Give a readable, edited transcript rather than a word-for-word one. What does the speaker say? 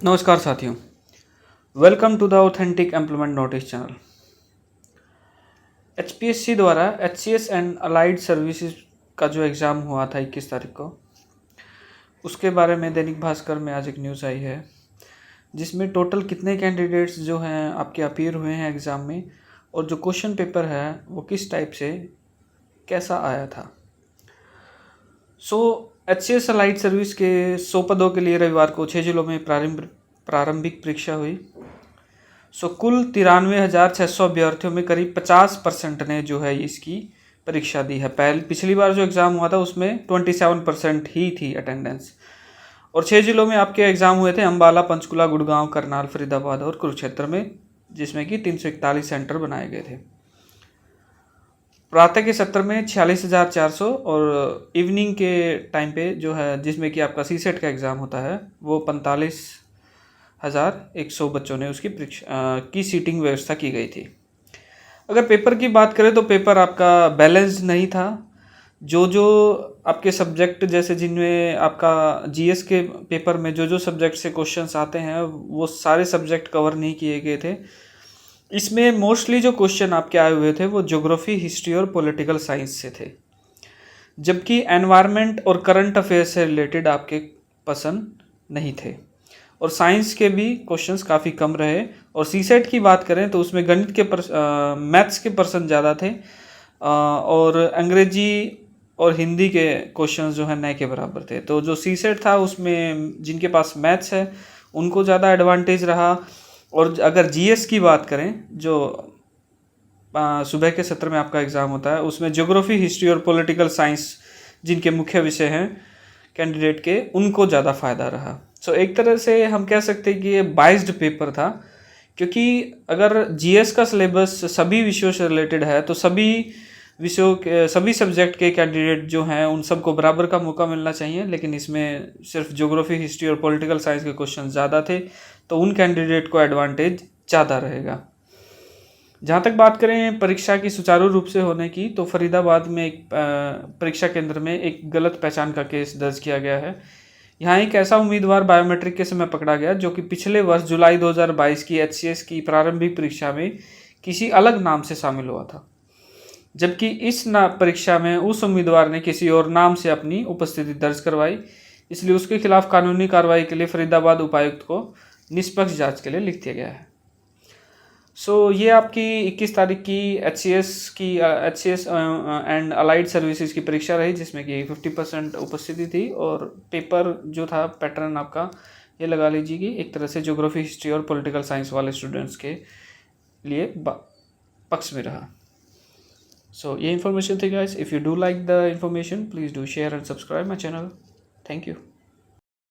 नमस्कार साथियों, welcome to the authentic employment notice channel. HPSC द्वारा एचसीएस एंड अलाइड सर्विसेज का जो एग्ज़ाम हुआ था 21 तारीख को, उसके बारे में दैनिक भास्कर में आज एक न्यूज़ आई है जिसमें टोटल कितने कैंडिडेट्स जो हैं आपके अपीयर हुए हैं एग्ज़ाम में और जो क्वेश्चन पेपर है वो किस टाइप से कैसा आया था। एचसीएस अलाइड सर्विस के 100 पदों के लिए रविवार को 6 जिलों में प्रारंभिक परीक्षा हुई। कुल 93,600 अभ्यर्थियों में करीब 50% ने जो है इसकी परीक्षा दी है। पिछली बार जो एग्ज़ाम हुआ था उसमें 27% ही थी अटेंडेंस। और 6 जिलों में आपके एग्ज़ाम हुए थे अम्बाला, पंचकुला, गुड़गांव, करनाल, फरीदाबाद और कुरुक्षेत्र में, जिसमें कि 341 सेंटर बनाए गए थे। प्रातः के सत्र में 46,400 और इवनिंग के टाइम पे जो है जिसमें कि आपका सीसेट का एग्ज़ाम होता है वो 45,100 बच्चों ने उसकी की सीटिंग व्यवस्था की गई थी। अगर पेपर की बात करें तो पेपर आपका बैलेंस नहीं था। जो आपके सब्जेक्ट जैसे जिनमें आपका जीएस के पेपर में जो सब्जेक्ट से क्वेश्चंस आते हैं वो सारे सब्जेक्ट कवर नहीं किए गए थे। इसमें मोस्टली जो क्वेश्चन आपके आए हुए थे वो ज्योग्राफी, हिस्ट्री और पॉलिटिकल साइंस से थे, जबकि एनवायरनमेंट और करंट अफेयर्स से रिलेटेड आपके पसंद नहीं थे। और साइंस के भी क्वेश्चंस काफ़ी कम रहे। और सीसेट की बात करें तो उसमें गणित के मैथ्स के पर्सन ज़्यादा थे और अंग्रेजी और हिंदी के क्वेश्चंस जो है नए के बराबर थे। तो जो सीसेट था उसमें जिनके पास मैथ्स है उनको ज़्यादा एडवांटेज रहा। और अगर जीएस की बात करें जो सुबह के सत्र में आपका एग्ज़ाम होता है उसमें ज्योग्राफी, हिस्ट्री और पॉलिटिकल साइंस जिनके मुख्य विषय हैं कैंडिडेट के, उनको ज़्यादा फ़ायदा रहा। एक तरह से हम कह सकते हैं कि ये बाइस्ड पेपर था, क्योंकि अगर जीएस का सिलेबस सभी विषयों से रिलेटेड है तो सभी विषयों के सभी सब्जेक्ट के कैंडिडेट जो हैं उन सबको बराबर का मौका मिलना चाहिए। लेकिन इसमें सिर्फ ज्योग्राफी, हिस्ट्री और पॉलिटिकल साइंस के क्वेश्चन ज़्यादा थे तो उन कैंडिडेट को एडवांटेज ज़्यादा रहेगा। जहाँ तक बात करें परीक्षा की सुचारू रूप से होने की, तो फरीदाबाद में एक परीक्षा केंद्र में एक गलत पहचान का केस दर्ज किया गया है। यहाँ एक ऐसा उम्मीदवार बायोमेट्रिक के समय पकड़ा गया जो कि पिछले वर्ष जुलाई 2022 की एचसीएस की प्रारंभिक परीक्षा में किसी अलग नाम से शामिल हुआ था, जबकि इस परीक्षा में उस उम्मीदवार ने किसी और नाम से अपनी उपस्थिति दर्ज करवाई। इसलिए उसके खिलाफ कानूनी कार्रवाई के लिए फरीदाबाद उपायुक्त को निष्पक्ष जांच के लिए लिख दिया गया है। ये आपकी 21 तारीख की एचसीएस एंड अलाइड सर्विसेज की परीक्षा रही, जिसमें कि 50% उपस्थिति थी। और पेपर जो था पैटर्न आपका ये लगा लीजिए कि एक तरह से ज्योग्राफी, हिस्ट्री और पॉलिटिकल साइंस वाले स्टूडेंट्स के लिए पक्ष में रहा। ये इन्फॉर्मेशन थी guys. If you do like the information, please do share and subscribe my channel. Thank you.